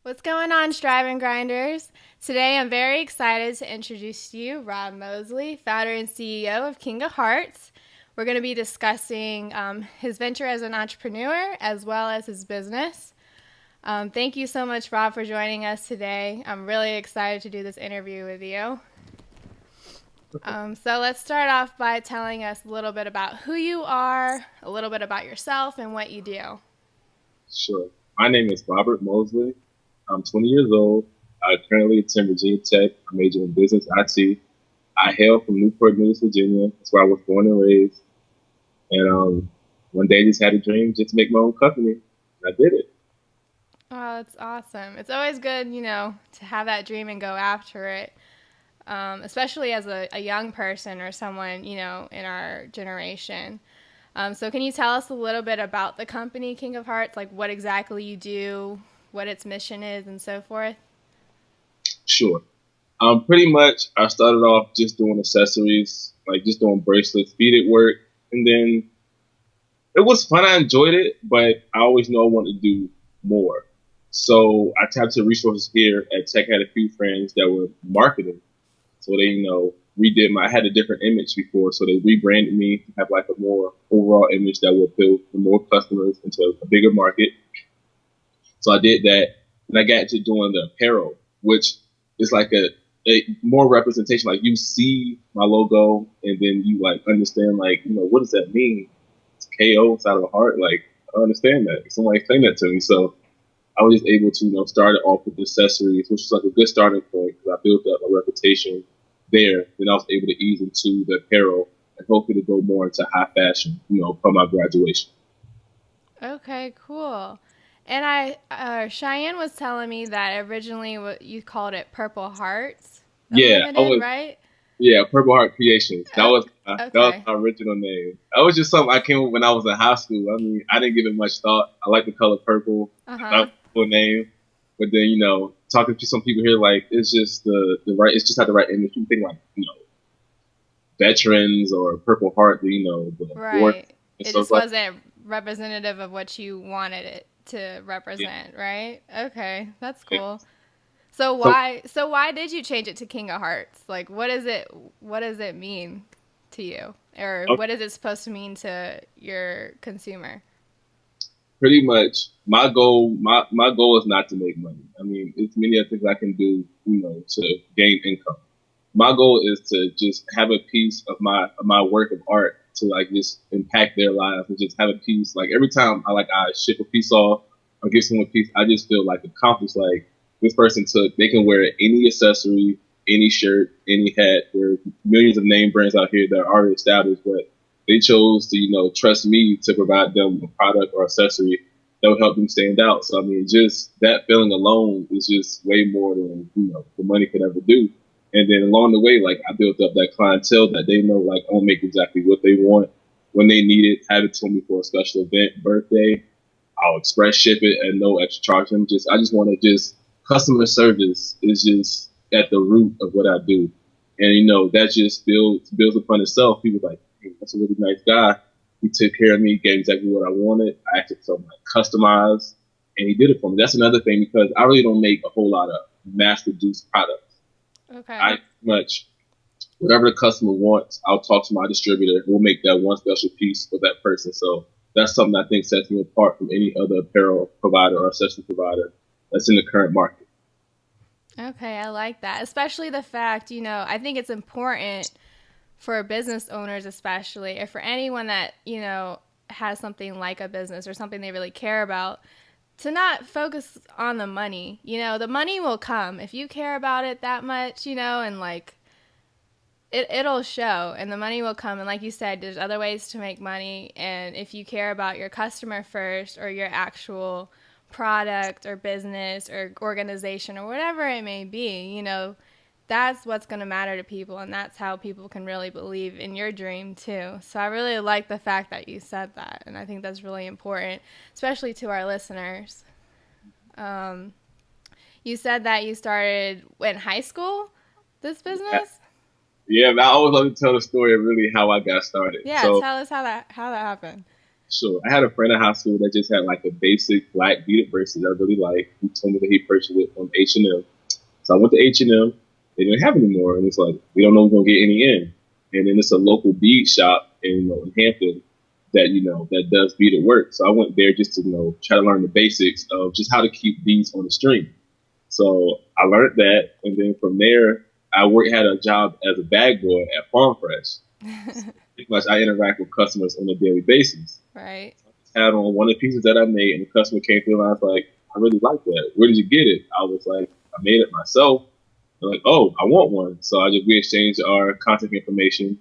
What's going on, Strive and Grinders? Today I'm very excited to introduce to you Rob Mosley, founder and CEO of King of Hearts. We're going to be discussing his venture as an entrepreneur as well as his business. Thank you so much, Rob, for joining us today. I'm really excited to do this interview with you. So let's start off by telling us a little bit about who you are, a little bit about yourself, and what you do. Sure. My name is Robert Mosley. I'm 20 years old. I currently attend Virginia Tech. I major in business IT. I hail from Newport News, Virginia. That's where I was born and raised. And one day I just had a dream just to make my own company. And I did it. Oh, that's awesome. It's always good, to have that dream and go after it, especially as a young person or someone, in our generation. So, can you tell us a little bit about the company King of Hearts, like what exactly you do, what its mission is, and so forth? Sure. Pretty much, I started off just doing accessories, like just doing bracelets, beaded work. And then it was fun. I enjoyed it, but I always knew I wanted to do more. So I tapped to resources here at Tech. I had a few friends that were marketing. So they, redid I had a different image before. So they rebranded me to have like a more overall image that would appeal to more customers into a bigger market. So I did that. And I got to doing the apparel, which is like a more representation. Like you see my logo and then you like understand like, what does that mean? It's KO inside of a heart. Like, I don't understand that. Somebody explained that to me. So I was just able to, start it off with accessories, which was like a good starting point because I built up a reputation there. Then I was able to ease into the apparel and hopefully to go more into high fashion, from my graduation. Okay, cool. And Cheyenne was telling me that originally what you called it Purple Hearts Yeah, I Unlimited, was, right? yeah, Purple Heart Creations. That Oh, was that was okay. my original name. That was just something I came up with when I was in high school. I mean, I didn't give it much thought. I like the color purple. Uh That was huh. a cool name. But then, talking to some people here, like it's just the right. It's just not the right image. You think like veterans or Purple Heart, the war. Right. And It so it's just like, wasn't representative of what you wanted it to yeah. represent, right? Okay, that's cool. So So why did you change it to King of Hearts? Like what does it mean to you? Or okay, what is it supposed to mean to your consumer? pretty much my goal is not to make money. I mean, it's many other things I can do, to gain income. My goal is to just have a piece of my work of art to like just impact their lives and just have a piece. Like every time I ship a piece off or give someone a piece, I just feel like accomplished. Like this person they can wear any accessory, any shirt, any hat. There are millions of name brands out here that are already established, but they chose to, trust me to provide them a product or accessory that would help them stand out. So I mean, just that feeling alone is just way more than the money could ever do. And then along the way, like I built up that clientele that they know, like I'll make exactly what they want when they need it. Have it to me for a special event, birthday. I'll express ship it at no extra charge. I just want to just customer service is just at the root of what I do, and that just builds upon itself. People like, hey, that's a really nice guy. He took care of me, gave exactly what I wanted. I asked for something like customized, and he did it for me. That's another thing because I really don't make a whole lot of mass-produced products. Okay. I much whatever the customer wants, I'll talk to my distributor. We'll make that one special piece for that person. So that's something I think sets me apart from any other apparel provider or accessory provider that's in the current market. Okay, I like that. Especially the fact, I think it's important for business owners, especially, or for anyone that, has something like a business or something they really care about, to not focus on the money. The money will come if you care about it that much, and like it'll show and the money will come. And like you said, there's other ways to make money. And if you care about your customer first or your actual product or business or organization or whatever it may be, that's what's going to matter to people. And that's how people can really believe in your dream too. So I really like the fact that you said that. And I think that's really important, especially to our listeners. Um, you said that you started in high school, this Yeah, business? yeah, man, I always love to tell the story of really how I got started. Yeah, So tell us how that happened. Sure. I had a friend in high school that just had like a basic black beaded bracelet that I really liked. He told me that he purchased it from H&M. So I went to H&M. They didn't have any more, and it's like we don't know if we're gonna get any in. And then it's a local bead shop in Hampton that that does beaded work. So I went there just to try to learn the basics of just how to keep beads on the string. So I learned that, and then from there had a job as a bag boy at Farm Fresh. Pretty much I interact with customers on a daily basis. Right. I had on one of the pieces that I made, and the customer came through, and I was like, I really like that. Where did you get it? I was like, I made it myself. They're like, oh, I want one. So we exchanged our contact information.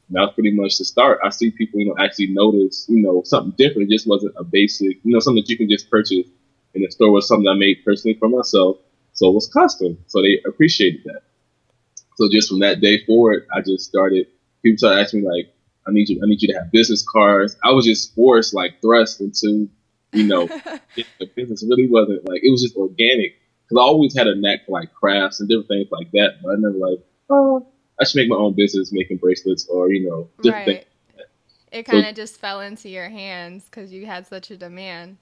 And that was pretty much the start. I see people, actually notice, something different. It just wasn't a basic, something that you can just purchase in the store was something I made personally for myself. So it was custom. So they appreciated that. So just from that day forward, I just started. People started asking me like, I need you to have business cards. I was just forced, like thrust into, the business really wasn't like, it was just organic. Cause I always had a knack for like crafts and different things like that. But I never like, oh, I should make my own business making bracelets or, different things. Right. It kind of just fell into your hands because you had such a demand.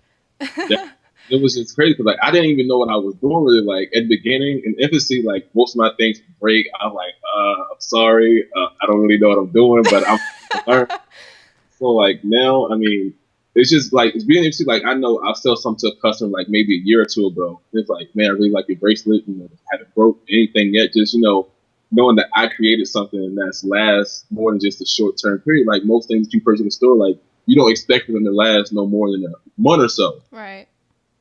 Yeah, it was just crazy because like I didn't even know what I was doing really. Like at the beginning in infancy, like most of my things break. I'm like, I'm sorry, I don't really know what I'm doing, but I'm learn. So like now, I mean, it's just like it's being interesting. Like I know I'll sell something to a customer like maybe a year or two ago. It's like, man, I really like your bracelet. Haven't broke anything yet. Just knowing that I created something that's lasts more than just a short term period. Like most things you purchase in the store, like you don't expect them to last no more than a month or so. Right.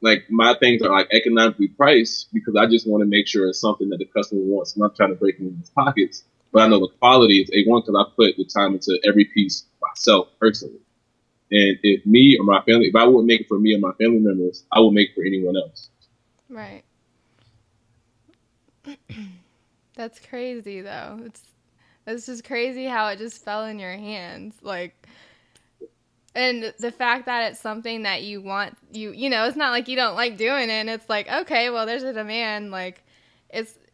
Like my things are like economically priced because I just want to make sure it's something that the customer wants. I'm not trying to break in his pockets, but I know the quality is A1 because I put the time into every piece myself personally. And if me or my family, if I wouldn't make it for me or my family members, I would make it for anyone else. Right. That's crazy though. It's just crazy how it just fell in your hands. Like, and the fact that it's something that you want, it's not like you don't like doing it. And it's like, okay, well, there's a demand. Like,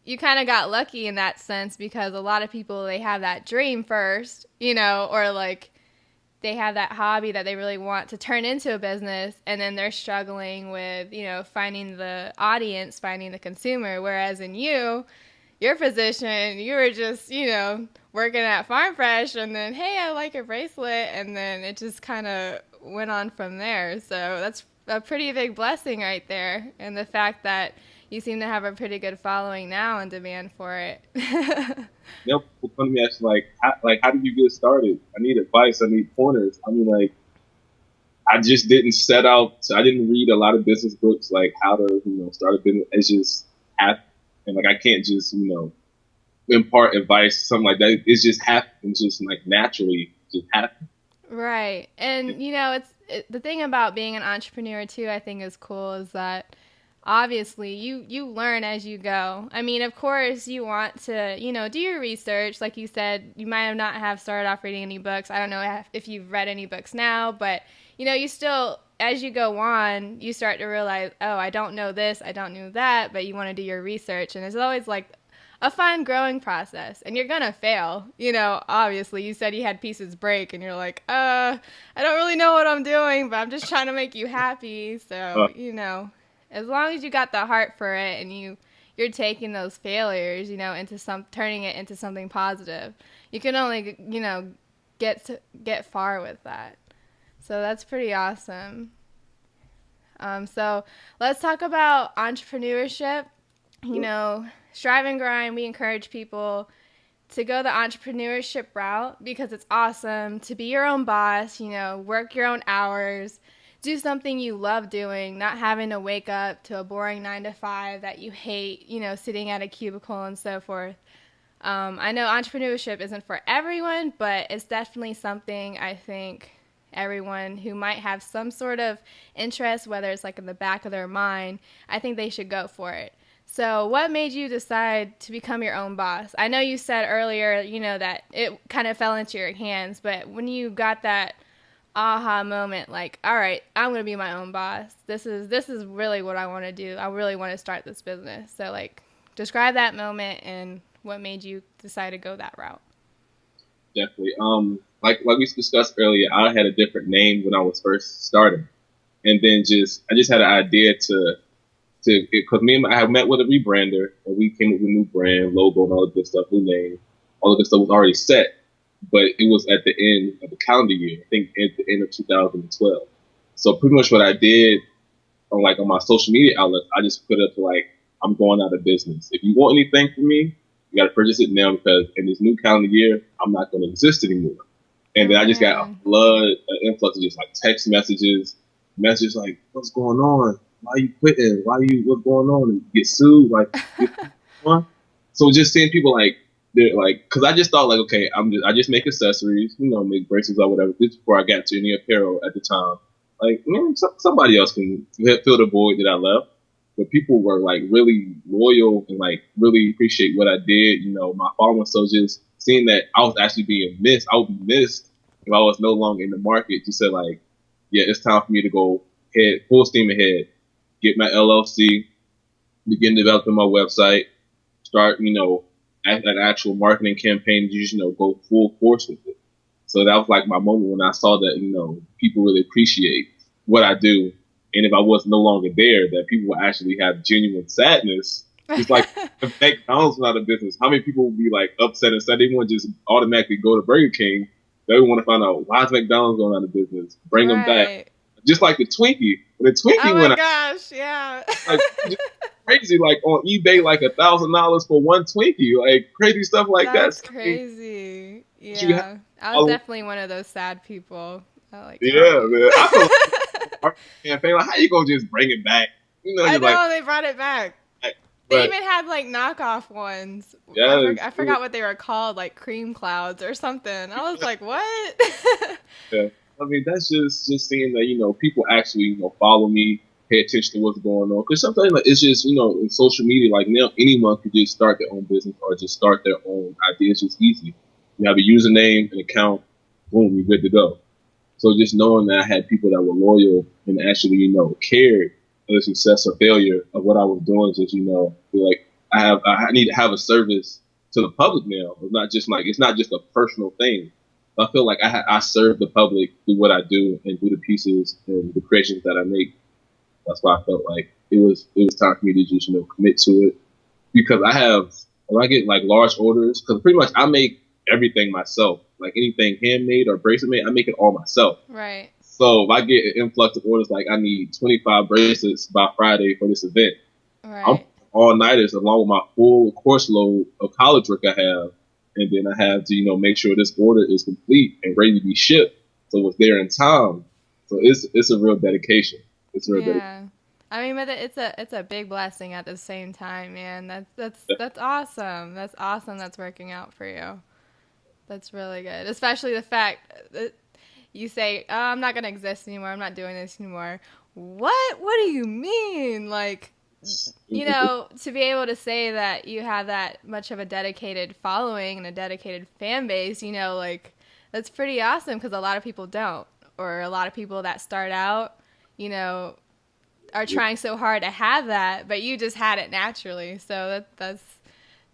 you kind of got lucky in that sense because a lot of people, they have that dream first, or like they have that hobby that they really want to turn into a business. And then they're struggling with, finding the audience, finding the consumer. Whereas in your position, you were just, working at Farm Fresh and then, hey, I like your bracelet. And then it just kind of went on from there. So that's a pretty big blessing right there. And the fact that you seem to have a pretty good following now and demand for it. People come to me asking how did you get started? I need advice. I need pointers. I mean, like, I just didn't set out. I didn't read a lot of business books, like how to, start a business. It's just happened. And like, I can't just, impart advice, something like that. It's just happened. It's just like naturally just happened. Right. And, the thing about being an entrepreneur too, I think is cool is that obviously you learn as you go. I mean, of course you want to, do your research. Like you said, you might have not have started off reading any books. I don't know if you've read any books now, but you still, as you go on, you start to realize, oh, I don't know this, I don't know that, but you want to do your research. And it's always like a fun growing process, and you're gonna fail. Obviously you said you had pieces break and you're like, I don't really know what I'm doing, but I'm just trying to make you happy. So, as long as you got the heart for it and you're taking those failures, turning it into something positive, you can only, get far with that. So that's pretty awesome. So let's talk about entrepreneurship. Strive and grind. We encourage people to go the entrepreneurship route because it's awesome to be your own boss, work your own hours, do something you love doing, not having to wake up to a boring 9 to 5 that you hate, sitting at a cubicle and so forth. I know entrepreneurship isn't for everyone, but it's definitely something I think everyone who might have some sort of interest, whether it's like in the back of their mind, I think they should go for it. So what made you decide to become your own boss? I know you said earlier, that it kind of fell into your hands, but when you got that aha moment, like, all right, I'm going to be my own boss. This is really what I want to do. I really want to start this business. So like, describe that moment and what made you decide to go that route. Definitely. like we discussed earlier, I had a different name when I was first starting, and then I just had an idea because I have met with a rebrander, and we came up with a new brand, logo, and all the good stuff, new name, all the good stuff was already set, but it was at the end of the calendar year, I think at the end of 2012. So pretty much what I did on my social media outlets, I just put up like, I'm going out of business. If you want anything from me, you got to purchase it now because in this new calendar year, I'm not going to exist anymore. And then I just got a flood, an influx of just like text messages like, what's going on? Why are you quitting? What's going on? And get sued? Like, so just seeing people like, they're like, because I just thought like, okay, I just make accessories, make bracelets or whatever. This before I got to any apparel at the time. Like, somebody else can fill the void that I left. But people were like really loyal and like really appreciate what I did. My following. So just seeing that I was actually being missed, I would be missed if I was no longer in the market. Just said like, yeah, it's time for me to go full steam ahead, get my LLC, begin developing my website, start, an actual marketing campaign, just, go full force with it. So that was like my moment when I saw that, people really appreciate what I do. And if I was no longer there, that people would actually have genuine sadness. It's like if McDonald's was out of business, how many people would be like upset and sad? They want to just automatically go to Burger King. They want to find out why is McDonald's going out of business. Bring them back. Just like the Twinkie. When the Twinkie went out. Oh my gosh, yeah. Like, crazy, like on eBay, like $1,000 for one Twinkie. Like crazy stuff like that. That's crazy. Yeah. I was definitely one of those sad people. Man. I feel like campaign. Like, how you gonna just bring it back? I know they brought it back. They even had like knockoff ones. Yeah, I forgot what they were called, like cream clouds or something. I was like, what? Yeah, I mean that's just seeing that people actually follow me, pay attention to what's going on. Because sometimes it's just in social media, like now anyone could just start their own business or just start their own idea. It's just easy. You have a username, an account, boom, you're good to go. So just knowing that I had people that were loyal and actually, cared of the success or failure of what I was doing, just, like I need to have a service to the public now. It's not just a personal thing. I feel like I serve the public through what I do and through the pieces and the creations that I make. That's why I felt like it was time for me to just, commit to it because when I get like large orders, because pretty much I make everything myself. Like anything handmade or bracelet made, I make it all myself. Right. So if I get an influx of orders, like I need 25 bracelets by Friday for this event, right. I'm all-nighters along with my full course load of college work I have. And then I have to, make sure this order is complete and ready to be shipped. So it's there in time. So it's a real dedication. It's a real dedication. I mean, but it's a big blessing at the same time, man. That's awesome. That's awesome. That's working out for you. That's really good. Especially the fact that you say, oh, I'm not going to exist anymore. I'm not doing this anymore. What? What do you mean? Like, to be able to say that you have that much of a dedicated following and a dedicated fan base, like, that's pretty awesome because a lot of people don't. Or a lot of people that start out, are trying so hard to have that, but you just had it naturally. So that's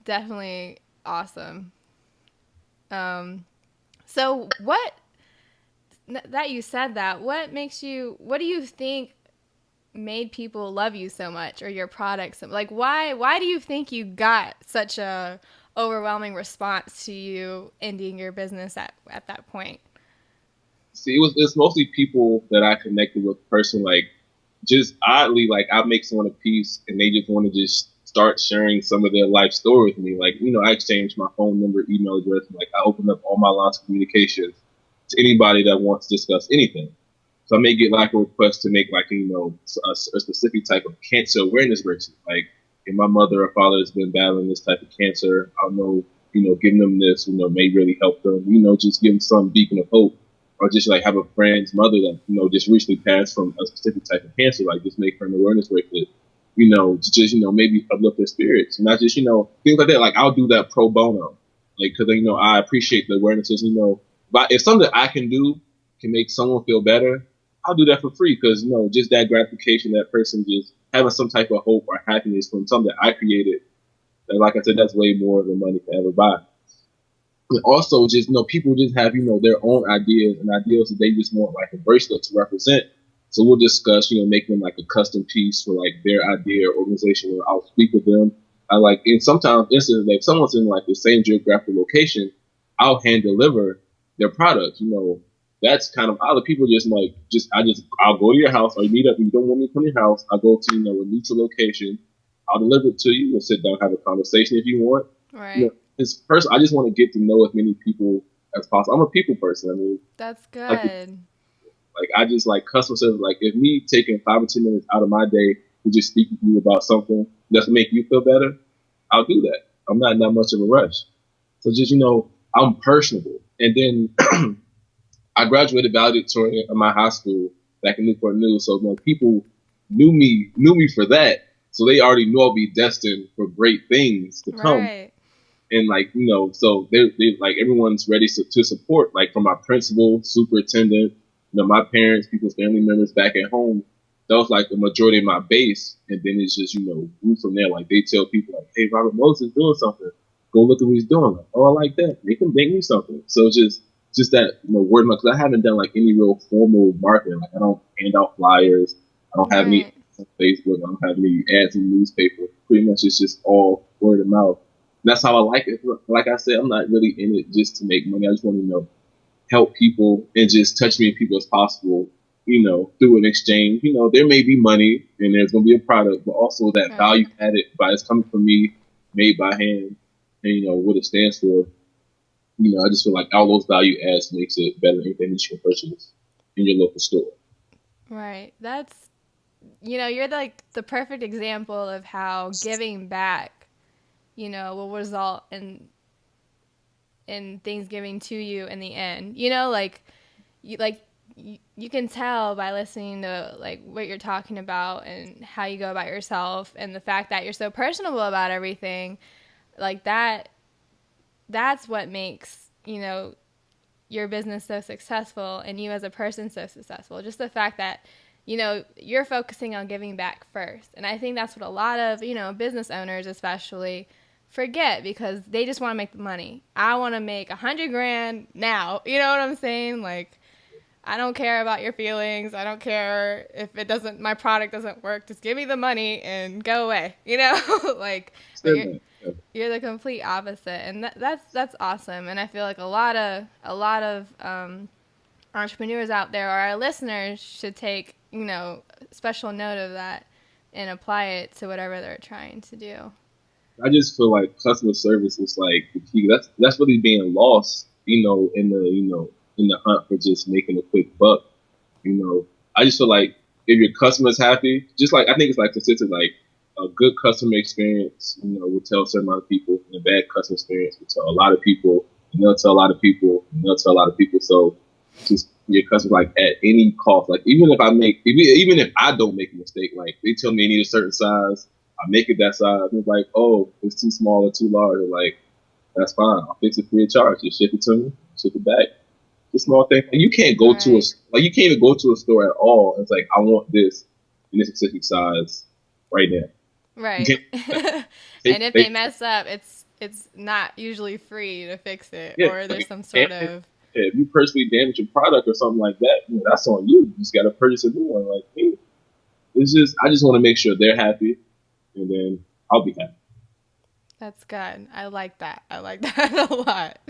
definitely awesome. So that you said that, what do you think made people love you so much or your products? Like, why do you think you got such a overwhelming response to you ending your business at that point? See, it's mostly people that I connected with personally, like just oddly, like I make someone a piece and they just want to just start sharing some of their life story with me. Like, I exchanged my phone number, email address, and, like I opened up all my lines of communications to anybody that wants to discuss anything. So I may get like a request to make like, a specific type of cancer awareness bracelet. Like if my mother or father has been battling this type of cancer, I'll know, giving them this, may really help them, just give them some beacon of hope. Or just like have a friend's mother that, just recently passed from a specific type of cancer, like just make her an awareness bracelet. To just, maybe uplift their spirits. And not just, things like that. Like, I'll do that pro bono. Like, because, I appreciate the awarenesses, But if something I can do can make someone feel better, I'll do that for free. Because, just that gratification, that person just having some type of hope or happiness from something that I created. And like I said, that's way more than money can ever buy. And also just, people just have, their own ideas and ideals that they just want like a bracelet to represent. So we'll discuss, making them like a custom piece for like their idea or organization, where I'll speak with them. And sometimes instances like someone's in like the same geographic location, I'll hand deliver their product. That's kind of other people just like, I'll go to your house, or you meet up. If you don't want me to come to your house, I'll go to, a neutral location. I'll deliver it to you. We'll sit down, have a conversation if you want. Right. It's first, I just want to get to know as many people as possible. I'm a people person. I mean, That's like, good. I just like customer service. Like, if me taking 5 or 10 minutes out of my day to just speak with you about something that's make you feel better, I'll do that. I'm not in that much of a rush. So just, I'm personable. And then I graduated valedictorian of my high school back in Newport News. So people knew me for that. So they already knew I'll be destined for great things to come. Right. And like, so they like, everyone's ready to support, like from my principal, superintendent, my parents, people's family members back at home. That was like the majority of my base. And then it's just, grew from there. Like, they tell people like, hey, Robert Mosley is doing something. Go look at what he's doing. Like, oh, I like that. They can make me something. So just that, word of mouth. Cause I haven't done like any real formal marketing. Like, I don't hand out flyers. I don't have any on Facebook. I don't have any ads in the newspaper. Pretty much it's just all word of mouth. And that's how I like it. Like I said, I'm not really in it just to make money. I just want to, help people and just touch as many people as possible, through an exchange. There may be money and there's going to be a product, but also that value added by it's coming from me, made by hand, and, what it stands for. I just feel like all those value adds makes it better than anything that you can purchase in your local store. Right. That's, you're like the perfect example of how giving back, will result in things giving to you in the end. You can tell by listening to like what you're talking about and how you go about yourself, and the fact that you're so personable about everything, like that's what makes, your business so successful and you as a person so successful. Just the fact that, you're focusing on giving back first. And I think that's what a lot of, business owners especially forget, because they just want to make the money. I want to make $100,000 now. You know what I'm saying? Like, I don't care about your feelings. I don't care if my product doesn't work. Just give me the money and go away. Like, you're the complete opposite, and that's awesome. And I feel like a lot of entrepreneurs out there, or our listeners, should take special note of that and apply it to whatever they're trying to do. I just feel like customer service is like the key. That's really being lost, in the hunt for just making a quick buck. I just feel like if your customer's happy, just like, I think it's like consistent, like a good customer experience, will tell a certain amount of people, and a bad customer experience will tell a lot of people, and they'll tell a lot of people, and they'll tell a lot of people. So just your customer, like, at any cost, like even if I don't make a mistake, like they tell me I need a certain size, I make it that size. And it's like, oh, it's too small or too large. Or like, that's fine. I'll fix it free of charge. Just ship it to me, ship it back. It's a small thing. And you can't go to you can't even go to a store at all. It's like, I want this in this specific size right now. Right. And if they mess up, it's not usually free to fix it, or there's some sort of. If you personally damage your product or something like that, that's on you. You just got to purchase a new one. Like, hey, I just want to make sure they're happy, and then I'll be happy. That's good. I like that. I like that a lot.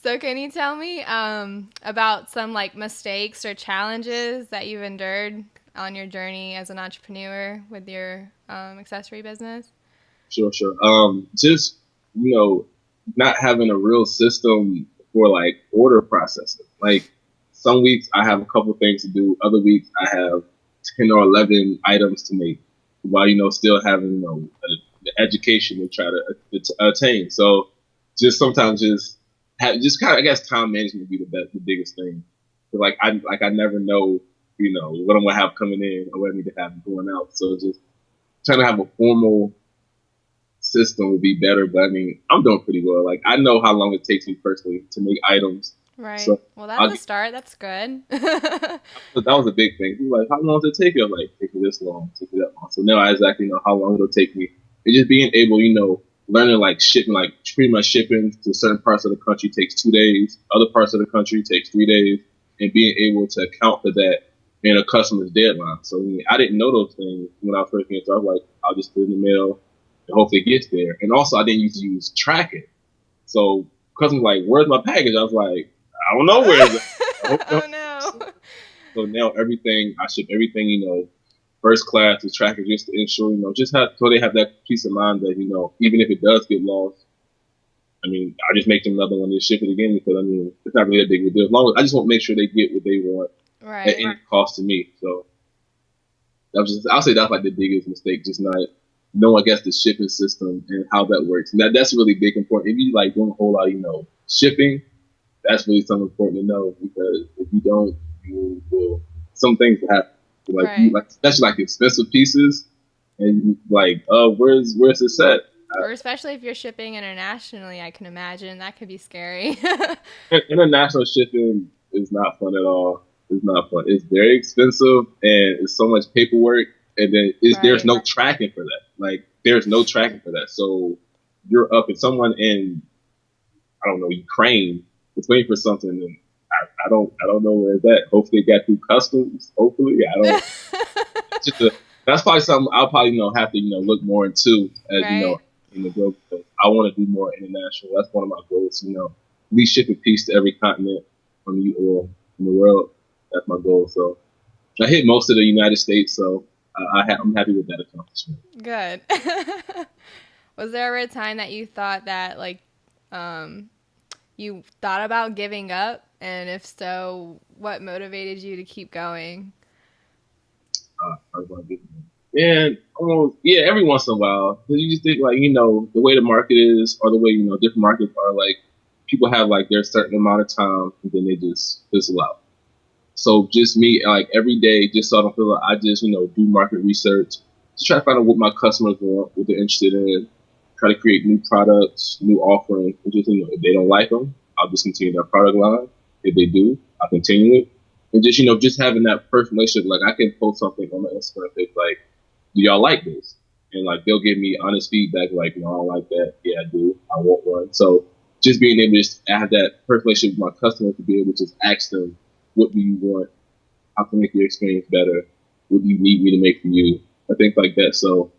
So can you tell me about some like mistakes or challenges that you've endured on your journey as an entrepreneur with your accessory business? Sure. Just, not having a real system for like order processing. Like, some weeks I have a couple things to do. Other weeks I have 10 or 11 items to make, while, still having, the education to try to attain. So just sometimes just kind of, I guess, time management would be the biggest thing. Like, I never know, what I'm going to have coming in or what I need to have going out. So just trying to have a formal system would be better. But I mean, I'm doing pretty well. Like, I know how long it takes me personally to make items. Right. So well, that's a start. That's good. That was a big thing. Like, how long does it take you? I'm like, take me this long, take me that long. So now I exactly know how long it'll take me. And just being able, learning like shipping, like pretty much shipping to certain parts of the country takes 2 days, other parts of the country takes 3 days, and being able to account for that in a customer's deadline. So I didn't know those things when I first came. So I was like, I'll just put it in the mail and hopefully it gets there. And also, I didn't used to use tracking. So customers like, "Where's my package?" I was like, "I don't know where is it." Oh no. So now everything, I ship everything, first class to trackers just to ensure, just so they have that peace of mind that, even if it does get lost, I mean, I just make them another one and ship it again because, I mean, it's not really that big of a deal. As long as I just want to make sure they get what they want at any cost to me. So I'll say that's like the biggest mistake, just not knowing, I guess, the shipping system and how that works. And that's really big important. If you like doing a whole lot, shipping, that's really something important to know because if you don't, you will, some things will happen. Like, especially like expensive pieces, and like, where's this at? Or especially if you're shipping internationally, I can imagine that could be scary. International shipping is not fun at all. It's not fun. It's very expensive, and it's so much paperwork, and then there's no tracking for that. Like, there's no tracking for that. So you're up, and someone in, I don't know, Ukraine is waiting for something, and I don't know where it's at. Hopefully it got through customs. Hopefully, I don't. That's probably something I'll probably have to look more into as in the growth. I want to do more international. That's one of my goals. At least ship a piece to every continent from the world. That's my goal. So I hit most of the United States. So I'm happy with that accomplishment. Good. Was there ever a time that you thought that you thought about giving up? And if so, what motivated you to keep going? Yeah, every once in a while. Because you just think, like, the way the market is, or the way, different markets are, like, people have, like, their certain amount of time, and then they just fizzle out. So just me, like, every day, just so I don't feel like I just, do market research, just try to find out what my customers want, what they're interested in, try to create new products, new offerings, and just, if they don't like them, I'll just continue that product line. If they do, I'll continue it. And just, just having that personal relationship, like, I can post something on my Instagram page, like, do y'all like this? And, like, they'll give me honest feedback, like, no, I don't like that. Yeah, I do. I want one. So just being able to just have that personal relationship with my customers to be able to just ask them, what do you want? How can I make your experience better? What do you need me to make for you? I think like that. So,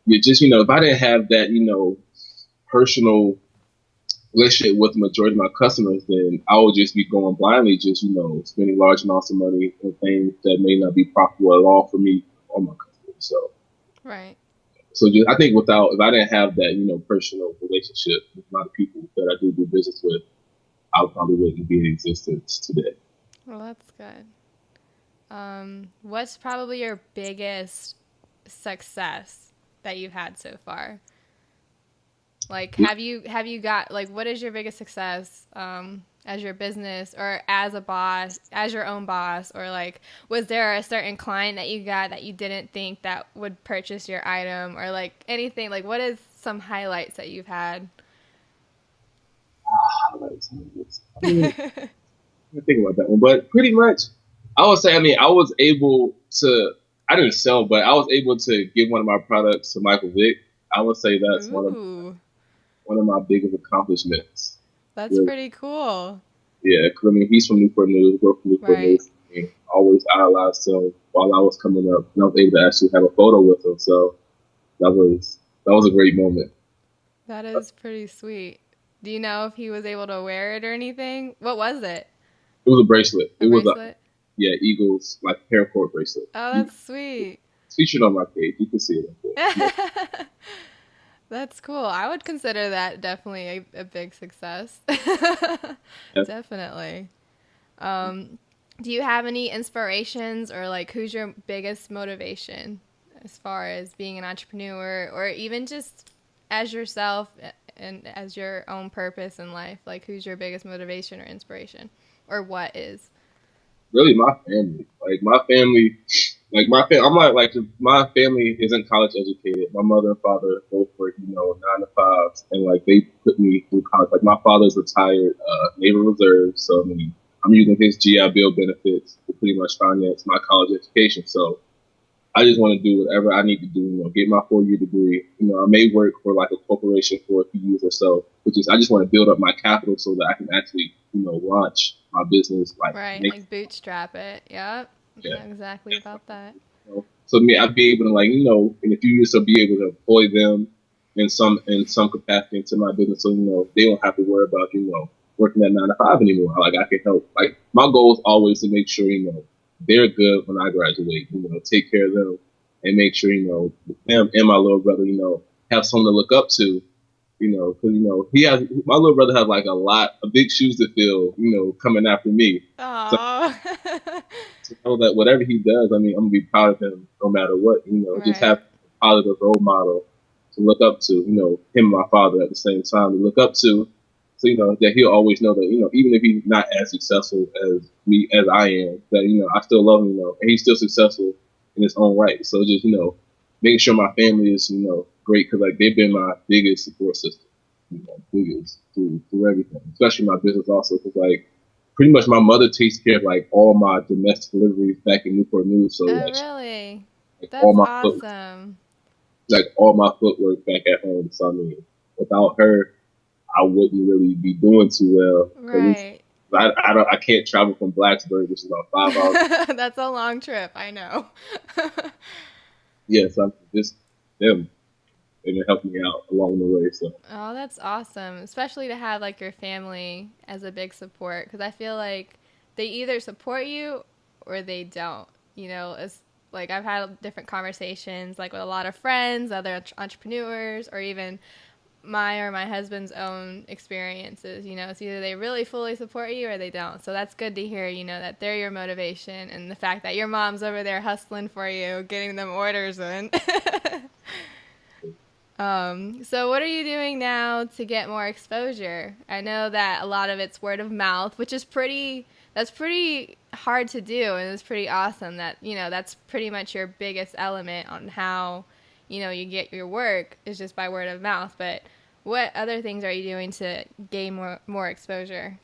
yeah, just, if I didn't have that, personal relationship with the majority of my customers, then I would just be going blindly, just, spending large amounts of money on things that may not be profitable at all for me or my customers. So, So just, I think if I didn't have that, personal relationship with a lot of people that I do business with, I probably wouldn't be in existence today. Well, that's good. What's probably your biggest success that you've had so far? Like, have you got, like, what is your biggest success as your business or as a boss, as your own boss? Or, like, was there a certain client that you got that you didn't think that would purchase your item? Or, like, anything? Like, what is some highlights that you've had? Highlights. I think about that one. But pretty much, I would say, I was able to, I didn't sell, but I was able to give one of my products to Michael Vick. I would say that's one of my biggest accomplishments. That's pretty cool. Yeah, because he's from Newport News, grew up from Newport News. And always idolized him while I was coming up, and I was able to actually have a photo with him. So that was a great moment. That is pretty sweet. Do you know if he was able to wear it or anything? What was it? It was a bracelet. It was a Eagles, like, paracord bracelet. Oh, that's sweet. It's featured on my page. You can see it. That's cool. I would consider that definitely a big success. Definitely. Do you have any inspirations or, like, who's your biggest motivation as far as being an entrepreneur or even just as yourself and as your own purpose in life? Like, who's your biggest motivation or inspiration, or what is? Really, my family. My family isn't college educated. My mother and father both work, 9 to 5, and, like, they put me through college. Like, my father's retired Naval Reserve, so I'm using his GI Bill benefits to pretty much finance my college education. So I just want to do whatever I need to do, get my 4-year degree. I may work for like a corporation for a few years or so, which is I just want to build up my capital so that I can actually, launch my business. Like, Right, like bootstrap it. Yep. yeah. Yeah, exactly about that. So me, I'd be able to in a few years, I'll be able to employ them in some capacity into my business, so they don't have to worry about working that 9 to 5 anymore. Like I can help. Like my goal is always to make sure they're good when I graduate. Take care of them and make sure them and my little brother have someone to look up to. Because he has my little brother has like a big shoes to fill. Coming after me. So Oh. to know that whatever he does, I mean, I'm gonna be proud of him no matter what. Just Right. have a positive role model to look up to. Him and my father at the same time to look up to. So that he'll always know that even if he's not as successful as me as I am, that I still love him. And he's still successful in his own right. So just making sure my family is great because like they've been my biggest support system, biggest through everything, especially my business also because like pretty much my mother takes care of like all my domestic deliveries back in Newport News. So Oh, like, really? like That's awesome. all my footwork back at home. So I mean, without her, I wouldn't really be doing too well. Right. I can't travel from Blacksburg, which is about 5 hours. That's a long trip, I know. Yes, I'm just them. And it helped me out along the way. So Oh, that's awesome. Especially to have like your family as a big support because I feel like they either support you or they don't. It's like I've had different conversations like with a lot of friends, other entrepreneurs, or even my husband's own experiences. It's either they really fully support you or they don't. So that's good to hear, that they're your motivation and the fact that your mom's over there hustling for you, getting them orders in. So what are you doing now to get more exposure? I know that a lot of it's word of mouth, which is that's pretty hard to do, and it's pretty awesome that, that's pretty much your biggest element on how, you get your work is just by word of mouth. But what other things are you doing to gain more exposure?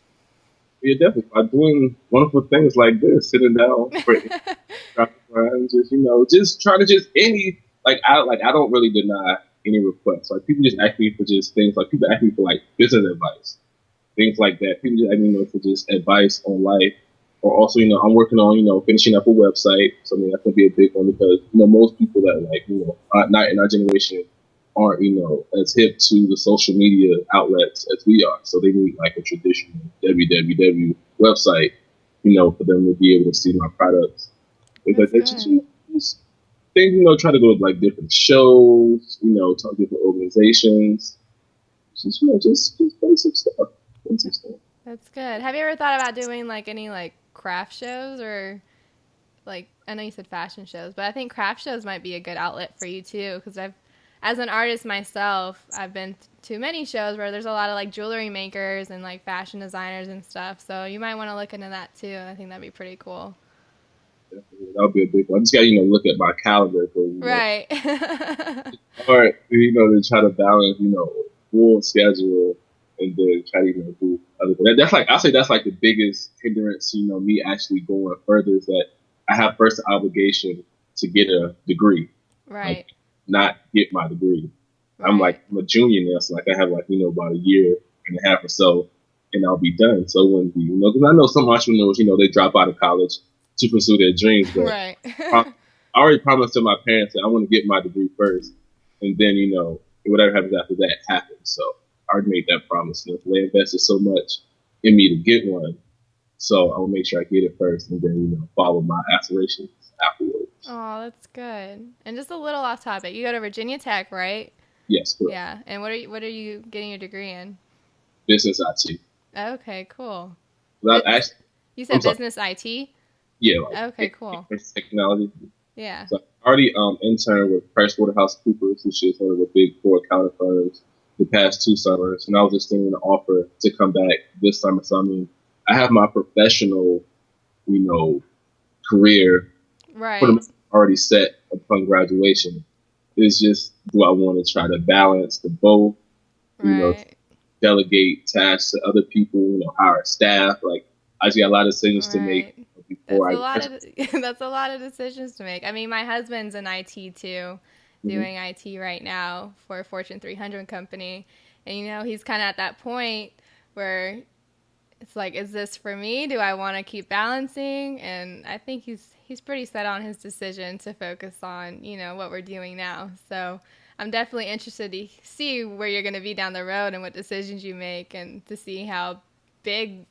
yeah, definitely by doing wonderful things like this, sitting down for and just trying to just any I don't really deny any requests. Like people just ask me for just things like people ask me for like business advice, things like that. People just ask me for just advice on life. Or also, I'm working on, finishing up a website. So I mean that's gonna be a big one because, most people that like, are not in our generation aren't, as hip to the social media outlets as we are. So they need like a traditional www website, for them to be able to see my products. Because That's it's just, good. just things, try to go to like different shows, talk to different organizations. Just basic stuff. Basic stuff. That's good. Have you ever thought about doing like any like craft shows or like I know you said fashion shows, but I think craft shows might be a good outlet for you too because as an artist myself, I've been to many shows where there's a lot of like jewelry makers and like fashion designers and stuff. So you might want to look into that too. I think that'd be pretty cool. That'll be a big one. I just got look at my calendar because Right. hard to try to balance full schedule and then try to do other things. That's like I say that's like the biggest hindrance me actually going further is that I have first obligation to get a degree, Right. like not get my degree. Right. I'm a junior now, so like I have like about a year and a half or so, and I'll be done. So when because I know some entrepreneurs they drop out of college to pursue their dreams, but Right. I already promised to my parents that I want to get my degree first, and then whatever happens after that happens. So I already made that promise. They invested so much in me to get one, so I will make sure I get it first, and then follow my aspirations afterwards. Oh, that's good. And just a little off topic. You go to Virginia Tech, right? Yes, correct. Yeah. And what are you getting your degree in? Business IT. Okay, cool. Actually, You I'm said sorry. business IT? Yeah, like Okay, cool. technology. Yeah. So I already interned with PricewaterhouseCoopers, which is one of the big four accounting firms, the past 2 summers, and I was just getting an offer to come back this summer. So I mean, I have my professional, career for the Right. most part already set upon graduation. It's just do I want to try to balance the both, you know, Right. delegate tasks to other people, hire staff. Like I just got a lot of decisions to make Right. or That's I a lot guess. of that's a lot of decisions to make. I mean, my husband's in IT too, Mhm. doing IT right now for a Fortune 300 company, and he's kind of at that point where it's like, is this for me? Do I want to keep balancing? And I think he's pretty set on his decision to focus on what we're doing now. So I'm definitely interested to see where you're going to be down the road and what decisions you make, and to see how big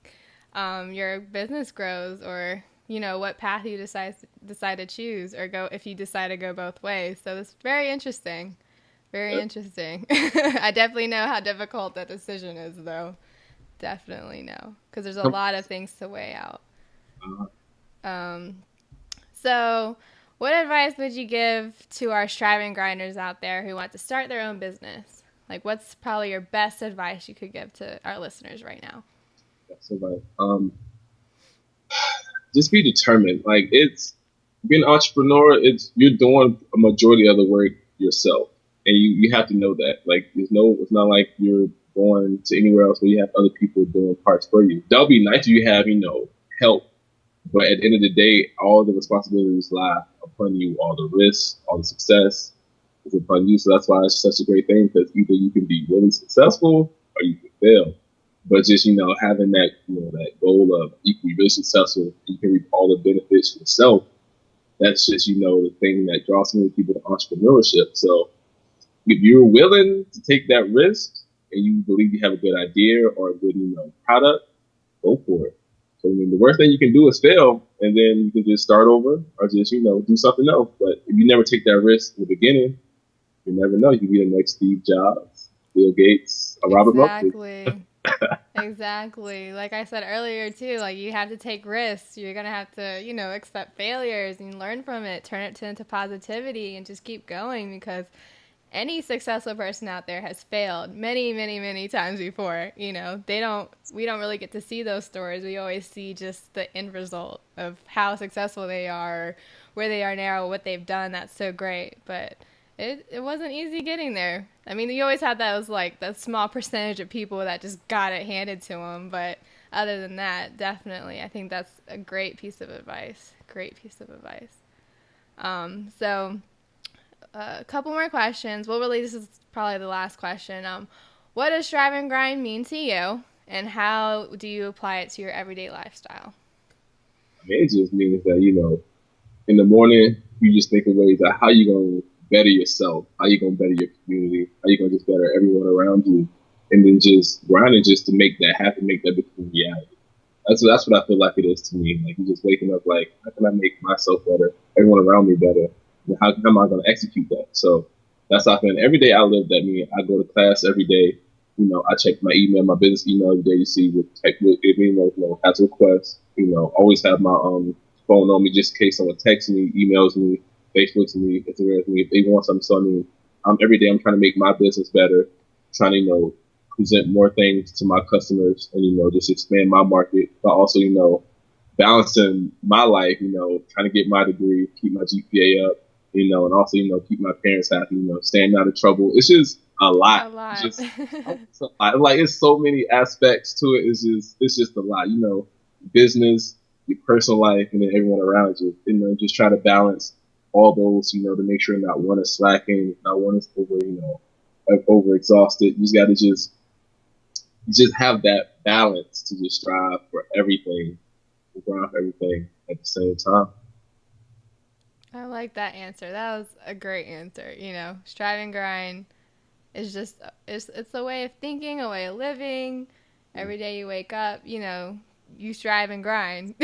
your business grows, or what path you decide to choose, or go if you decide to go both ways. So it's very interesting. Very interesting. I definitely know how difficult that decision is, though. Definitely know, because there's a lot of things to weigh out. Uh, Um, so, what advice would you give to our striving grinders out there who want to start their own business? Like, what's probably your best advice you could give to our listeners right now? so like, just be determined. Like it's being an entrepreneur. It's you're doing a majority of the work yourself, and you have to know that. Like it's not like you're going to anywhere else where you have other people doing parts for you. That would be nice if you have help, but at the end of the day, all the responsibilities lie upon you. All the risks, all the success is upon you. So that's why it's such a great thing, because either you can be really successful or you can fail. But just having that that goal of you can be really successful, you can reap all the benefits yourself. That's just the thing that draws so many people to entrepreneurship. So if you're willing to take that risk and you believe you have a good idea or a good product, go for it. So I mean, the worst thing you can do is fail, and then you can just start over or just do something else. But if you never take that risk in the beginning, you never know. You can be the next Steve Jobs, Bill Gates, or Robert Mosley. Exactly. Exactly. Like I said earlier too, like you have to take risks. You're gonna have to, accept failures and learn from it, turn it into positivity, and just keep going, because any successful person out there has failed many, many, many times before. We don't really get to see those stories. We always see just the end result of how successful they are, where they are now, what they've done. That's so great. But it wasn't easy getting there. I mean, you always had those, like, that small percentage of people that just got it handed to them. But other than that, definitely, I think that's a great piece of advice. Great piece of advice. So a couple more questions. Well, really, this is probably the last question. What does strive and grind mean to you, and how do you apply it to your everyday lifestyle? I mean, it just means that in the morning you just think of ways of how you gonna better yourself, how you gonna better your community, how you gonna just better everyone around you, and then just grinding just to make that happen, make that become reality. That's what I feel like it is to me. Like you just waking up like, how can I make myself better, everyone around me better? And how am I going to execute that? So that's how I feel. Every day I live that. Me, I go to class every day. I check my email, my business email every day to see what tech will give me, has requests. Always have my phone on me just in case someone texts me, emails me, Facebooks me, Instagrams me if they want something. So I mean, every day I'm trying to make my business better, trying to present more things to my customers, and just expand my market, but also balancing my life, trying to get my degree, keep my GPA up, and also keep my parents happy, staying out of trouble. It's just a lot. A lot. Just like it's so many aspects to it. It's just a lot. Business, your personal life, and then everyone around you. Just try to balance all those. To make sure not one is slacking, not one is over exhausted. You just got to just have that balance to just strive for everything, grind for everything at the same time. I like that answer. That was a great answer. Strive and grind is just it's a way of thinking, a way of living. Every day you wake up, you strive and grind.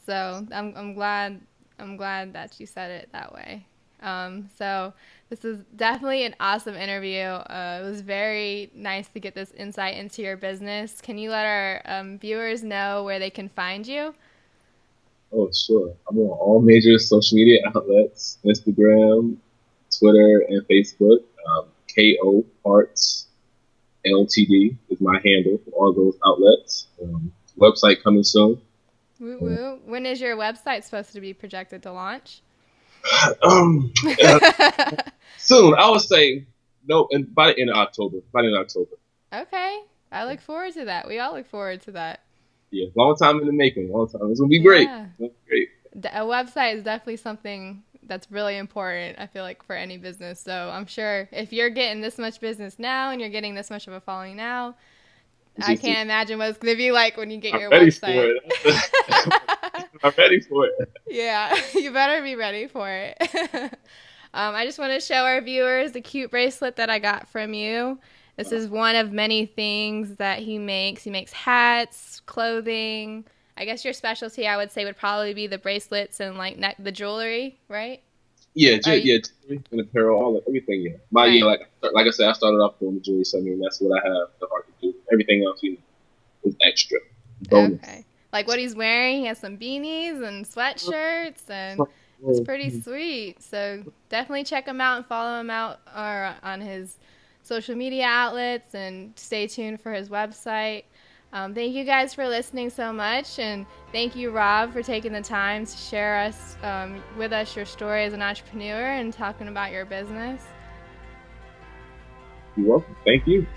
So I'm glad that you said it that way. So this is definitely an awesome interview. It was very nice to get this insight into your business. Can you let our viewers know where they can find you? Oh, sure. I'm on all major social media outlets: Instagram, Twitter, and Facebook. KO Arts Ltd is my handle for all those outlets. Website coming soon. Woo woo. When is your website supposed to be projected to launch? Um, uh, Soon, I would say no, and by the end of October. By the end of October. Okay. I look forward to that. We all look forward to that. Yeah, long time in the making. Long time. It's gonna be great. Yeah. It's gonna be great. A website is definitely something that's really important, I feel like, for any business. So I'm sure if you're getting this much business now and you're getting this much of a following now, It's I just, can't imagine what it's going to be like when you get I'm your ready for website. it. I'm ready for it. Yeah, you better be ready for it. I just want to show our viewers the cute bracelet that I got from you. This is one of many things that he makes. He makes hats, clothing. I guess your specialty, I would say, would probably be the bracelets and like the jewelry, right? Yeah, Are you, yeah, jewelry and apparel, all of everything. Yeah, right. like I said, I started off doing the jewelry, so I mean that's what I have the heart to do. Everything else, is extra bonus. Okay. Like what he's wearing, he has some beanies and sweatshirts, and it's pretty sweet. So definitely check him out and follow him out or on his social media outlets, and stay tuned for his website. Thank you guys for listening so much, and thank you, Rob, for taking the time to share with us your story as an entrepreneur and talking about your business. You're welcome. Thank you.